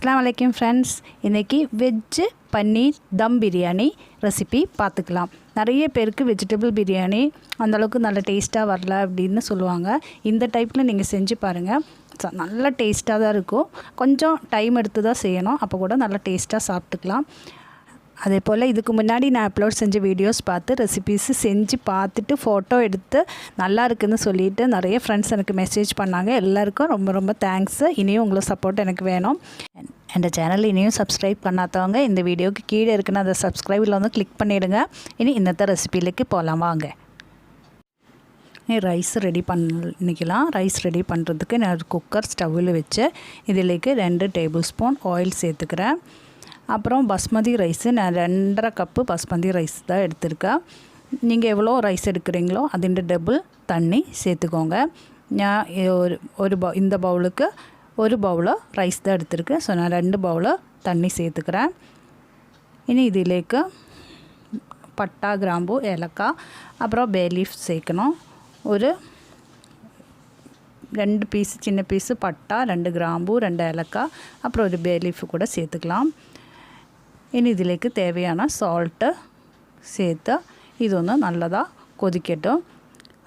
अस्सलाम वालेकुम फ्रेंड्स इनकी वेज पनीर दम बिरयानी रेसिपी பார்த்துக்கலாம் நிறைய பேருக்கு வெஜிடபிள் பிரியாணி அந்த அளவுக்கு நல்ல டேஸ்டா வரல அப்படினு சொல்லுவாங்க இந்த டைப்ல நீங்க செஞ்சு பாருங்க நல்ல டேஸ்டா தான் இருக்கும் கொஞ்சம் டைம் எடுத்து தான் செய்யணும் அப்ப கூட நல்ல டேஸ்டா சாப்பிட்டுக்கலாம் அதே போல இதுக்கு முன்னாடி நான் அப்லோட் செஞ்ச வீடியோஸ் பார்த்து ரெசிபீஸ் செஞ்சு பார்த்துட்டு ஃபோட்டோ எடுத்து நல்லா இருக்குன்னு சொல்லிட்டு நிறைய फ्रेंड्स எனக்கு மெசேஜ் பண்ணாங்க எல்லாருக்கும் ரொம்ப ரொம்ப தேங்க்ஸ் இனியும் உங்க சப்போர்ட் எனக்கு வேணும் இந்த சேனல் இனியும் சப்ஸ்கிரைப் பண்ணாதவங்க இந்த வீடியோக்கு கீழே இருக்குன அந்த சப்ஸ்கிரைப்ல வந்து கிளிக் பண்ணிடுங்க இனி இன்னத்த ரெசிபிக்கு போலாம் வாங்க ரைஸ் ரெடி பண்ணிக்கலாம் ரைஸ் ரெடி பண்றதுக்கு நான் ஒரு குக்கர் ஸ்டவ்ல வெச்சு இதிலேக்கு 2 டேபிள்ஸ்பூன் ஆயில் சேர்த்துக்கறேன் அப்புறம் பாஸ்மதி ரைஸ் நான் 2.5 கப் பாஸ்மதி ரைஸ் தான் எடுத்துர்க்கேன் நீங்க எவ்வளவு ரைஸ் எடுக்கறீங்களோ அதிന്റെ டபுள் தண்ணி சேர்த்துக்கோங்க நான் இந்த பவுலுக்கு ஒரு பவுல் ரைஸ் தான் எடுத்துர்க்கேன் சோ நான் 2 பவுல் தண்ணி சேர்த்துக்கறேன் இனி இதிலேக்கு பட்டா கிராம்பு ஏலக்காய் அப்புறம் பே லீஃப் சேர்க்கணும் ஒரு 2 பீஸ் சின்ன பீஸ் பட்டா 2 கிராம்பு 2 ஏலக்காய் அப்புறம் ஒரு பே லீஃப் கூட சேர்த்துக்கலாம் இனி இதிலேக்கு தேவையான salt சேர்த்து இதொன்னு நல்லதா கொதிக்கட்டும்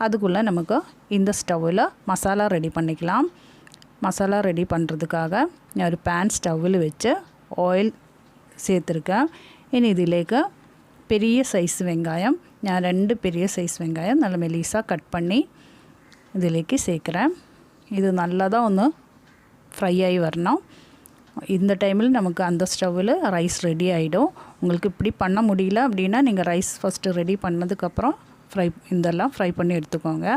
அதுக்குள்ள நமக்கு இந்த ஸ்டவ்ல மசாலா ரெடி பண்ணிக்கலாம் மசாலா ரெடி பண்றதுக்காக நான் ஒரு pan ஸ்டவ்ல வெச்சு ஆயில் சேர்த்திருக்கேன் இனி இதிலேக்கு பெரிய சைஸ் வெங்காயம் நான் 2 பெரிய சைஸ் வெங்காயம் நல்ல மெலிசா கட் பண்ணி இதிலேக்கு சேர்க்கறேன் இது நல்லதா ஒன்னு ஃப்ரை ஆயி வரணும் இந்த டைம்ல நமக்கு அந்த ஸ்டவ்ல ரைஸ் ரெடி ஆயிடும் உங்களுக்கு இப்படி பண்ண முடியல அப்படினா நீங்க ரைஸ் ஃபர்ஸ்ட் ரெடி பண்ணதுக்கு அப்புறம் ஃப்ரை பண்ணி எடுத்துக்கோங்க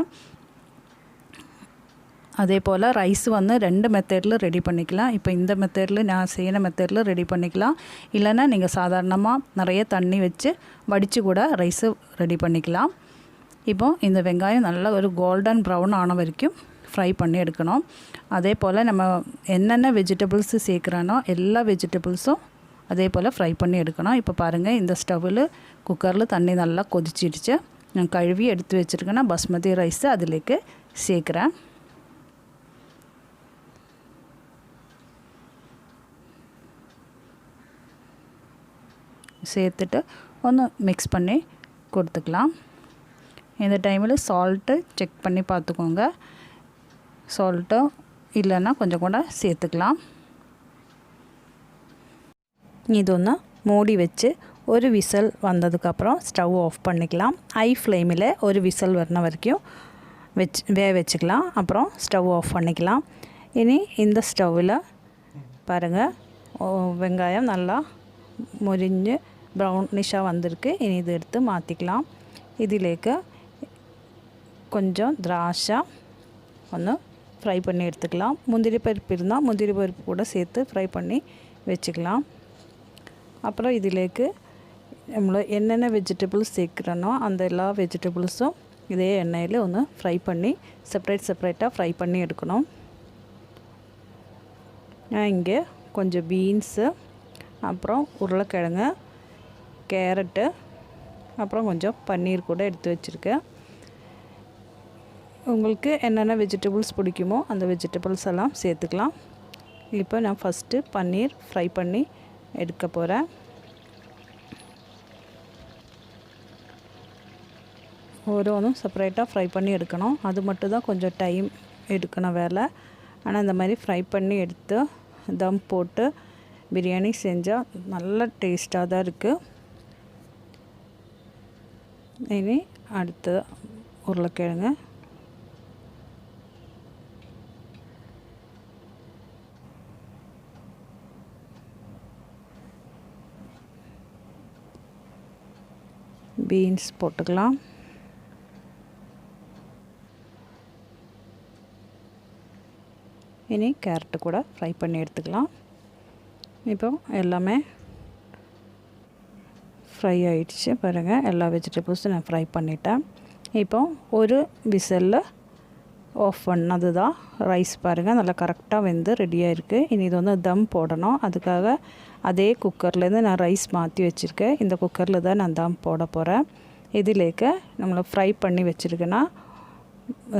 அதே போல ரைஸ் வந்து 2 மெத்தட்ல ரெடி பண்ணிக்கலாம் இப்போ இந்த மெத்தட்ல நான் செய்யற மெத்தட்ல ரெடி பண்ணிக்கலாம் இல்லனா நீங்க சாதாரணமா நிறைய தண்ணி வெச்சு வடிச்சு கூட ரைஸ் ரெடி பண்ணிக்கலாம் இப்போ இந்த வெங்காயம் நல்ல ஒரு கோல்டன் பிரவுன் ஆன வரைக்கும் ஃப்ரை பண்ணி எடுக்கணும் அதே போல நம்ம என்னென்ன வெஜிடபிள்ஸ் சேர்க்கறனோ எல்லா வெஜிடபிள்ஸும் அதே போல ஃப்ரை பண்ணி எடுக்கணும் இப்போ பாருங்க இந்த ஸ்டவ்ல குக்கர்ல தண்ணி நல்லா கொதிச்சிடுச்சு நான் கழுவி எடுத்து வச்சிருக்கேனா பாஸ்மதி ரைஸ் அதிலேக்கு சேர்க்கறேன் சேர்த்துட்டு ഒന്ന് மிக்ஸ் பண்ணி கொடுத்துக்கலாம் இந்த டைம்ல salt செக் பண்ணி பார்த்துக்கோங்க salt இல்லனா கொஞ்சம் கூட சேர்த்துக்கலாம் இதொன்னு மூடி வெச்சு ஒரு விசில் வந்ததுக்கு அப்புறம் ஸ்டவ் ஆஃப் பண்ணிக்கலாம் ஹை ஃப்ளேமில் ஒரு விசில் வரன வரைக்கும் வெச்சுக்கலாம் அப்புறம் ஸ்டவ் ஆஃப் பண்ணிக்கலாம் இனி இந்த ஸ்டவ்ல பாருங்க வெங்காயம் நல்லா முறிஞ்சு ப்ரௌனிஷா வந்திருக்கு இனி இத எடுத்து மாத்திக்கலாம் இதிலேக்கு கொஞ்சம் திராட்சை ஒன்னு ஃப்ரை பண்ணி எடுத்துக்கலாம் முந்திரி பருப்பு இருந்தா முந்திரி பருப்பு கூட சேர்த்து ஃப்ரை பண்ணி வெச்சுக்கலாம் அப்புறம் இதிலேக்கு நம்ம என்னென்ன வெஜிடபிள்ஸ் சேர்க்கறனோ அந்த எல்லா வெஜிடபிள்ஸும் இதே எண்ணெயில ஒன்னு ஃப்ரை பண்ணி செப்பரேட்டா ஃப்ரை பண்ணி எடுக்கணும் நான் இங்க கொஞ்சம் பீன்ஸ் அப்புறம் உருளைக்கிழங்கு கேரட் அப்புறம் கொஞ்சம் பன்னீர் கூட எடுத்து வச்சிருக்கேன் உங்களுக்கு என்னென்ன வெஜிடபிள்ஸ் பிடிக்குமோ அந்த வெஜிடபிள்ஸ் எல்லாம் சேர்த்துக்கலாம் இப்போ நான் ஃபர்ஸ்ட் பன்னீர் ஃப்ரை பண்ணி எடுக்க போறேன் ஒவ்வொன்றும் செப்பரேட்டா ஃப்ரை பண்ணி எடுக்கணும் அது மட்டும் தான் கொஞ்சம் டைம் எடுக்கணும் வேலை ஆனா இந்த மாதிரி ஃப்ரை பண்ணி எடுத்து தம் போட்டு பிரியாணி செஞ்சா நல்ல டேஸ்டா தான் இருக்கு இனி அடுத்து உருளைக்கிழங்கு பீன்ஸ் போட்டுக்கலாம் இனி கேரட் கூட ஃப்ரை பண்ணி எடுத்துக்கலாம் இப்போ எல்லாமே ஃப்ரை ஆயிடுச்சு பாருங்க எல்லா வெஜிடபிள்ஸும் நான் ஃப்ரை பண்ணிட்டேன் இப்போ ஒரு விசில்ல ஆஃப் பண்ணதுதான் ரைஸ் பாருங்க நல்லா கரெக்ட்டா வெந்து ரெடியா இருக்கு இனி இது வந்து தம் போடணும் அதுக்காக அதே குக்கர்ல இருந்து நான் ரைஸ் மாத்தி வச்சிருக்கேன் இந்த குக்கர்ல தான் நான் தம் போட போறேன் இதிலேக்கு நம்ம ஃப்ரை பண்ணி வச்சிருக்கேனா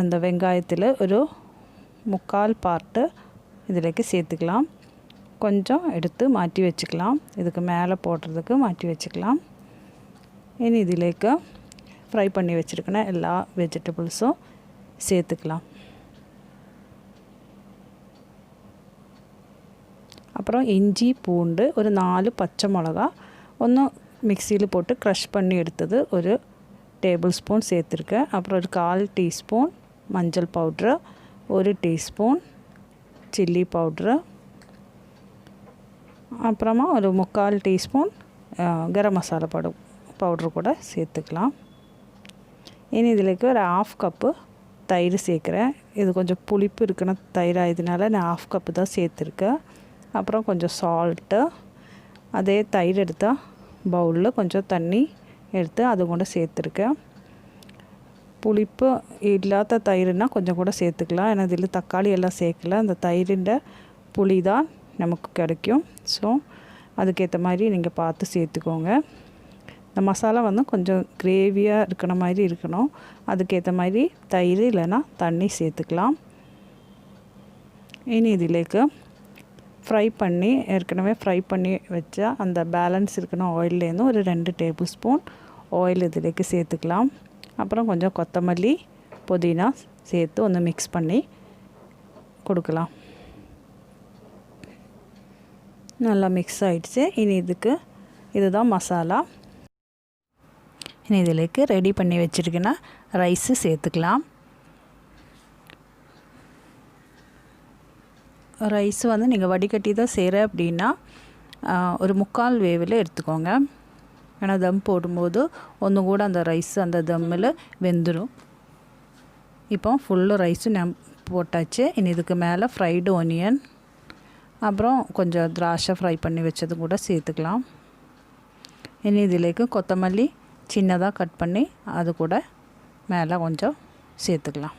இந்த வெங்காயத்துல ஒரு 3/4 பார்ட் இதிலேக்கு சேர்த்துக்கலாம் கொஞ்சம் எடுத்து மாற்றி வச்சுக்கலாம். இதுக்கு மேலே போடுறதுக்கு மாற்றி வச்சுக்கலாம். இனி இதிலேக்கு ஃப்ரை பண்ணி வச்சுருக்கிற எல்லா வெஜிடபிள்ஸும் சேர்த்துக்கலாம். அப்புறம் இஞ்சி பூண்டு ஒரு 4 பச்சை மிளகா ஒன்று மிக்சியில் போட்டு க்ரஷ் பண்ணி எடுத்தது ஒரு டேபிள் ஸ்பூன் சேர்த்துருக்கேன். அப்புறம் ஒரு 1/4 டீஸ்பூன் மஞ்சள் பவுட்ரு, 1 டீஸ்பூன் சில்லி பவுட்ரு, அப்புறமா ஒரு 3/4 டீஸ்பூன் கரம் மசாலா பவுட்ரு கூட சேர்த்துக்கலாம். இனி இதிலேக்கு ஒரு 1/2 கப்பு தயிர் சேர்க்குறேன். இது கொஞ்சம் புளிப்பு இருக்குன்னு தயிர் ஆயதுனால நான் 1/2 கப்பு தான் சேர்த்துருக்கேன். அப்புறம் கொஞ்சம் சால்ட்டு, அதே தயிர் எடுத்தால் பவுலில் கொஞ்சம் தண்ணி எடுத்து அது கூட சேர்த்துருக்கேன். புளிப்பு இல்லாத தயிர்னால் கொஞ்சம் கூட சேர்த்துக்கலாம். ஏன்னா இதில் தக்காளி எல்லாம் சேர்க்கல, அந்த தயிரின் புளி தான் நமக்கு கிடைக்கும். ஸோ அதுக்கேற்ற மாதிரி நீங்கள் பார்த்து சேர்த்துக்கோங்க. இந்த மசாலா வந்து கொஞ்சம் கிரேவியாக இருக்கிற மாதிரி இருக்கணும். அதுக்கேற்ற மாதிரி தயிர் இல்லைன்னா தண்ணி சேர்த்துக்கலாம். இனி இதிலேக்கு ஏற்கனவே ஃப்ரை பண்ணி வச்சா அந்த பேலன்ஸ் இருக்கணும் ஆயில்லேருந்து ஒரு 2 டேபிள் ஸ்பூன் ஆயில் இதிலேக்கு சேர்த்துக்கலாம். அப்புறம் கொஞ்சம் கொத்தமல்லி புதினா சேர்த்து ஒன்று மிக்ஸ் பண்ணி கொடுக்கலாம். நல்லா மிக்ஸ் ஆகிடுச்சு. இனி இதுதான் மசாலா. இனி இதிலேக்கு ரெடி பண்ணி வச்சுருக்கேன்னா ரைஸு சேர்த்துக்கலாம். ரைஸ் வந்து நீங்கள் வடிகட்டி தான் செய்கிற அப்படின்னா ஒரு 3/4 வேவில் எடுத்துக்கோங்க. ஏன்னா தம் போடும்போது ஒன்று கூட அந்த ரைஸ் அந்த தம்மில் வெந்துடும். இப்போ ஃபுல்லு ரைஸும் போட்டாச்சு. இனி இதுக்கு மேலே ஃப்ரைடு ஆனியன், அப்புறம் கொஞ்சம் திராட்சை ஃப்ரை பண்ணி வச்சது கூட சேர்த்துக்கலாம். இனி இதிலேக்கு கொத்தமல்லி சின்னதாக கட் பண்ணி அது கூட மேலே கொஞ்சம் சேர்த்துக்கலாம்.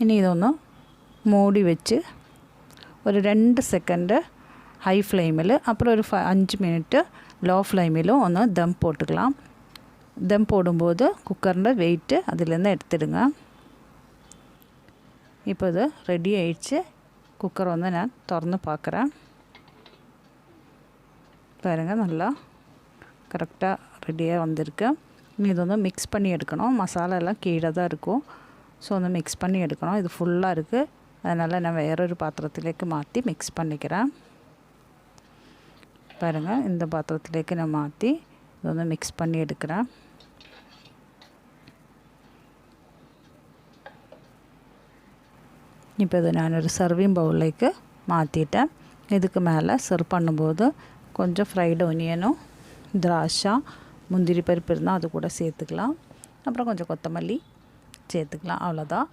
இனி இது ஒன்று மூடி வச்சு ஒரு 2 செகண்டு ஹை ஃப்ளேமில், அப்புறம் ஒரு 5 மினிட்டு லோ ஃப்ளேமிலும் ஒன்று தம் போட்டுக்கலாம். தம் போடும்போது குக்கரில் வெயிட்டு அதிலேருந்து எடுத்துடுங்க. இப்போ இது ரெடி ஆயிடுச்சு. குக்கர் வந்து நான் திறந்து பார்க்குறேன். பாருங்கள், நல்லா கரெக்டாக ரெடியாக வந்திருக்கு. இது வந்து மிக்ஸ் பண்ணி எடுக்கணும். மசாலா எல்லாம் கீழே தான் இருக்கும். ஸோ வந்து மிக்ஸ் பண்ணி எடுக்கணும். இது ஃபுல்லாக இருக்குது, அதனால் நான் வேறொரு பாத்திரத்திலேக்கு மாற்றி மிக்ஸ் பண்ணிக்கிறேன். பாருங்கள், இந்த பாத்திரத்திலேக்கு நான் மாற்றி இது வந்து மிக்ஸ் பண்ணி எடுக்கிறேன். இப்போ இதை நான் ஒரு சர்விங் பவுல்லைக்கு மாற்றிட்டேன். இதுக்கு மேலே சர்வ் பண்ணும்போது கொஞ்சம் ஃப்ரைடு ஒனியனும் திராட்சை முந்திரி பருப்பு இருந்தால் அது கூட சேர்த்துக்கலாம். அப்புறம் கொஞ்சம் கொத்தமல்லி சேர்த்துக்கலாம். அவ்வளோதான்.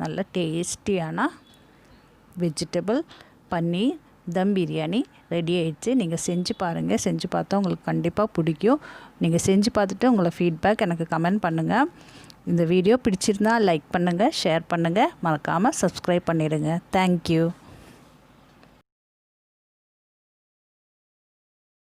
நல்ல டேஸ்டியான வெஜிடபிள் பன்னீர் தம் பிரியாணி ரெடி ஆகிடுச்சு. நீங்கள் செஞ்சு பாருங்கள். செஞ்சு பார்த்தா உங்களுக்கு கண்டிப்பாக பிடிக்கும். நீங்கள் செஞ்சு பார்த்துட்டு உங்களை ஃபீட்பேக் எனக்கு கமெண்ட் பண்ணுங்கள். இந்த வீடியோ பிடிச்சிருந்தால் லைக் பண்ணுங்கள், ஷேர் பண்ணுங்கள், மறக்காமல் சப்ஸ்கிரைப் பண்ணிவிடுங்க. தேங்க்யூ.